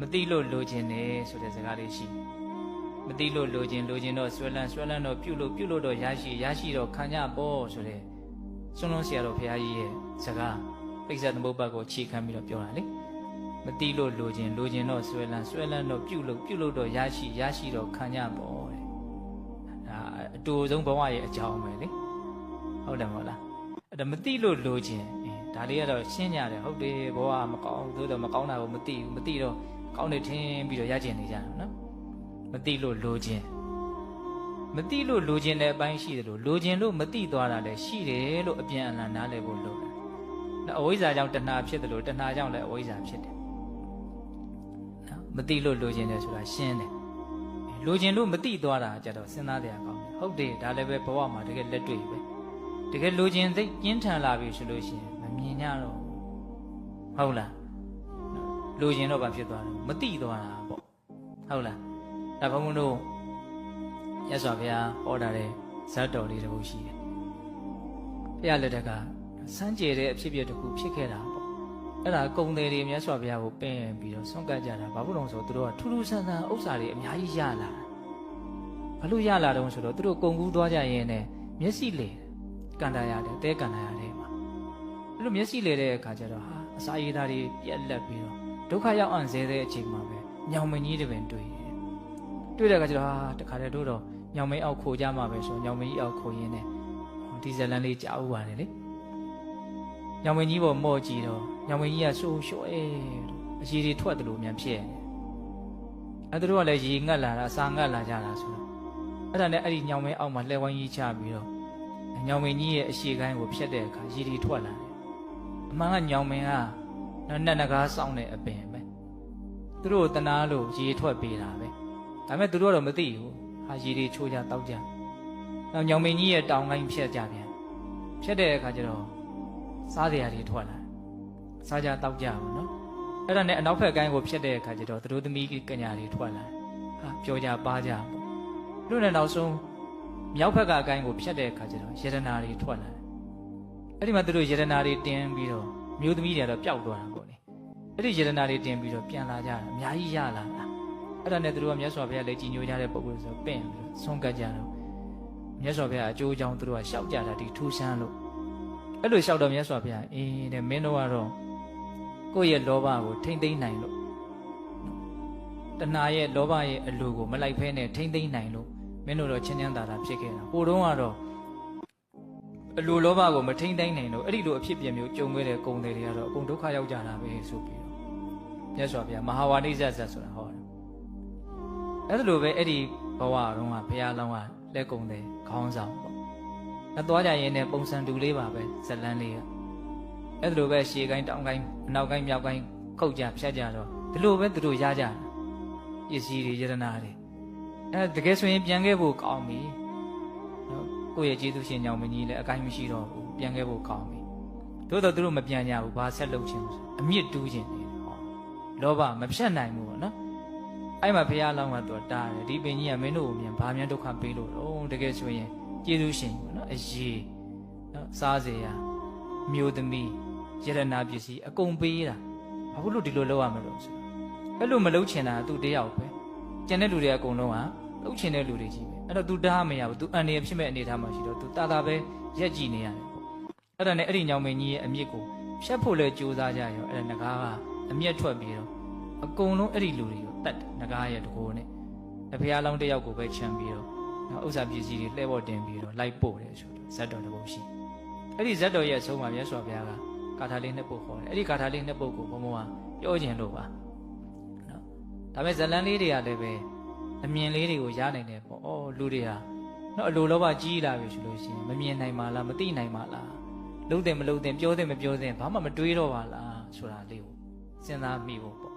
မတိလို့လိုချင်တယ်ဆိုတဲ့စကားလေးရှိမတိလို့လိုချင်တော့ဆွဲလန်းတော့ပြုလို့တော့ရရှိတော့ခံကြပေါ့ဆိုတဲ့စွန်းလုံးဆရာတော်ဘုရားကြီးရဲ့စကားပိဿသမုပ္ပါကိုခြေခံပြီးတော့ပြောတာလေမတိလို့လိုချင်တော့ဆွဲလန်းတော့ပြုလို့တော့ရရှိတော့ခံကြပေါ့တဲ့ဒါအတူဆုံးဘဝရဲ့အကြောင်းပဲလေဟုတ်တယ်မဟုတ်လားအဲ့ဒါမတိလို့လိုချင်ဒါလေးကတော့ရှင်းကြတယ်ဟုတ်တယ်ဘဝမကောင်းသို့တော့မကောင်းတာကိုမတိတော့ကောင်းတယ်ထင်ပြီးတော့ရကျင်နေကြတယ်နော်မတိလို့လိုချင်တဲ့အပိုင်းရှိတယ်လို့လိုချင်လို့မတိသွားတာလည်းရှိတယ်လို့အပြန်အလှန်နားလည်ဖို့လိုတယ်နော်အဝိဇ္ဇာကြောင့်တဏှာဖြစ်တယ်လို့တဏှာကြောင့်လည်းအဝိဇ္ဇာဖြစ်တယ်နော်မတိလို့လိုချင်တယ်ဆိုတာရှင်းတယ်လိုချင်လို့မတိသွားတာကြတော့စဉ်းစားတရားကောင်းတယ်ဟုတ်တယ်ဒါလည်းပဲဘဝမှာတကယ်လက်တွေ့ပဲတကယ်လိုချင်သိပြင်းထန်လာပြီဆိုလို့ရှိရင်မမြင်ကြတော့ဟုတ်လားလိုချင်တော့ဘာဖြစ်သွားလဲမတိသွားတာပေါ့ဟုတ်လားဒါဘုံဘုံတို့ရသော်ဘုရားဟောတာတဲ့ဇတ်တော်လေးတစ်ခုရှိတယ်ဘုရားလက်ထက်ကစမ်းကြယ်တဲ့အဖြစ်အပျက်တစ်ခုဖြစ်ခဲ့တာပေါ့အဲ့ဒါကုံတယ်တွေမြတ်စွာဘုရားကိုပင့်ပြီးတော့ဆွန့်ကပ်ကြတာဘာလို့လဲဆိုတော့သူတို့ကထူးထူးဆန်းဆန်းဥစ္စာတွေအများကြီးရလာဘာလို့ရလာတော့ဆိုတော့သူတို့ကုံကူးသွားကြရင်နဲ့မျက်စိလေကန်တာရတယ်တဲကန်တာရတယ်မှာအဲ့လိုမျက်စိလေတဲ့အခါကျတော့ဟာအစာရည်သားတွေပြက်လက်ပြီးတော့ဒုက္ခရောက်အံ့စေတဲ့အချိန်မှာပဲညောင်မင်းကြီးတပင်တွေ့တဲ့အခါကျတော့ဟာတခါတည်းတို့တော့ညောင်မင်းအောက်ခိုကြမှာပဲဆိုညောင်မင်းကြီးအောက်ခိုရင်းနဲ့ဒီဇလန်လေးကြားဥပါတယ်လေညောင်မင်းကြီးပေါ်မော့ကြည့်တော့ညောင်မင်းကြီးကစိုးလျှော့အရေးတွေထွက်တယ်လို့မြန်ဖြစ်နေအဲ့တို့ကလည်းရေငတ်လာတာအစာငတ်လာကြတာဆိုတော့အဲ့ဒါနဲ့အဲ့ဒီညောင်မင်းအောက်မှာလှဲဝိုင်းကြီးချပြီးတော့ညောင်မင်းကြီးရဲ့အရှိကိုင်းကိုဖျက်တဲ့အခါရေတွေထွက်လာတယ်အမှန်ကညောင်မင်းကနတ်နဂါးစောင်းတဲ့အပင်ပဲသူတို့တနာလို့ရေထွက်ပေးတာပဲဒါပေမဲ့သူတို့ကတော့မသိဘူးဟာရေတွေချိုးကြတောက်ကြနောက်ညောင်မင်းကြီးရဲ့တောင်ကိုင်းဖျက်ကြပြန်ဖျက်တဲ့အခါကျတော့စားစရာတွေထွက်လာစားကြတောက်ကြဘူးနော်အဲ့ဒါနဲ့အနောက်ဘက်ကိုင်းကိုဖျက်တဲ့အခါကျတော့သူတို့သမီးကညာတွေထွက်လာဟာပြောကြပါကြပေါ့လို့နဲ့နောက်ဆုံးမြောက်ဘက်ကကိုင်းကိုဖျက်တဲ့အခါကျတော့ယတနာတွေထွက်လာအဲ့ဒီမှာသူတို့ယတနာတွေတင်းပြီးတော့မျိုးသမီးတွေကတော့ပျောက်သွားတာပေါ့လေအဲ့ဒီယတနာတွေတင်းပြီးတော့ပြန်လာကြတာအများကြီးရလာတာအဲ့ဒါနဲ့သူတို့ကမြတ်စွာဘုရားလည်းကြည်ညိုကြတဲ့ပုံစံဆိုပင့်ပြီးတော့ဆုံးကတ်ကြတော့မြတ်စွာဘုရားအကျိုးအကြောင်းသူတို့ကရှောက်ကြတာဒီထူးဆန်းလို့အဲ့လိုရှောက်တော့မြတ်စွာဘုရားတဲ့မင်းတို့ကတော့ကိုယ့်ရဲ့လောဘကိုထိမ့်သိမ့်နိုင်လို့တဏှာရဲ့လောဘရဲ့အလိုကိုမလိုက်ဖဲနဲ့ထိမ့်သိမ့်နိုင်လို့မင်းတို့တော့ချင်းချမ်းသာတာဖြစ်ခဲ့တာဟိုတုန်းကတော့အလိုလောဘကိုမထိမ့်သိမ့်နိုင်လို့အဲ့ဒီလိုအဖြစ်ပြမျိုးကြုံခဲ့တဲ့ဂုဏ်တွေကတော့အကုန်ဒုက္ခရောက်ကြတာပဲဆိုပြီးတော့မြတ်စွာဘုရားမဟာဝါနိဇ္ဇဇတ်ဆိုတာဟောတယ်အဲ့ဒါလိုပဲအဲ့ဒီဘဝတုန်းကဘုရားလောင်းကလက်ကုံတယ်ခေါင်းဆောင်ပေါ့။သွားကြရင်လည်းပုံစံတူလေးပါပဲဇလန်းလေးကအဲ့ဒါလိုပဲရှေ့ကိုင်းတောင်ကိုင်းအနောက်ကိုင်းမြောက်ကိုင်းခုတ်ကြဖြတ်ကြတော့ဒီလိုပဲသူတို့ရကြတာပစ္စည်းတွေယတနာတွေအဲ့တကယ်ဆိုရင်ပြန်ခဲ့ဖို့ကောင်းပြီနော်ကိုယ့်ရဲ့ကျေးဇူးရှင်ညောင်မင်းကြီးလည်းအကိုင်းမရှိတော့ဘူးပြန်ခဲ့ဖို့ကောင်းပြီသို့တော့သူတို့မပြန်ကြဘူးဘာဆက်လုပ်ခြင်းအမြင့်တူးခြင်းနေဟောလောဘမဖြတ်နိုင်ဘူးပေါ့နော်အဲ့မှာဘုရားလောင်းကသူတားတယ်ဒီပင်ကြီးကမင်းတို့ကိုမြန်ဘာမြန်ဒုက္ခပေးလို့တော့တကယ်ဆိုရင်ကျေးဇူးရှင်ပေါ့နော်အရေးနော်စားစရာမျိုးသမီးယရနာပစ္စည်းအကုန်ပေးတာဘာလို့ဒီလိုလုပ်ရမလို့ဆိုအဲ့လိုမလုပ်ချင်တာသူတယောက်ပဲကျန်တဲ့လူတွေအကုန်လုံးကလုပ်ချင်တဲ့လူတွေကြီးပဲအဲ့တော့ तू တားမရဘူး तू အန်နေဖြစ်မဲ့အနေထားမှာရှိတော့ तू တာပဲရက်ကြည့်နေရတယ်ပေါ့အဲ့ဒါနဲ့အဲ့ဒီညောင်မင်းကြီးရဲ့အမြင့်ကိုဖြတ်ဖို့လဲကြိုးစားကြရောအဲ့ဒါငကားကအမျက်ထွက်ပြီးတော့အကုန်လုံးအဲ့ဒီလူတွေကိုတတ်ငကားရဲ့တကိုးနဲ့ဘုရားလောင်းတယောက်ကိုပဲချမ်းပြီးတော့နော်ဥစ္စာပစ္စည်းတွေလှည့်ပေါ်တင်ပြီးတော့လိုက်ပို့တယ်ဆိုတော့ဇတ်တော်တစ်ပုဒ်ရှိအဲ့ဒီဇတ်တော်ရဲ့အဆုံးမှာမြတ်စွာဘုရားကဂါထာလေးနှစ်ပုဒ်ခေါ်တယ်အဲ့ဒီဂါထာလေးနှစ်ပုဒ်ကိုဘုံဘုံကပြောခြင်းလို့ပါနော်ဒါပေမဲ့ဇလန်းလေးတွေကလည်းပဲအမြင်လေးတွေကိုရနိုင်တယ်ပေါ့ဩလူတွေဟာနော်အလိုလောဘကြီးလာပြီဆိုလို့ရှိရင်မမြင်နိုင်ပါလားမသိနိုင်ပါလားလုံးတယ်မလုံးတယ်ပြောတယ်မပြောတယ်ဘာမှမတွေးတော့ပါလားဆိုတာလေးကိုစဉ်းစားမိဖို့ပေါ့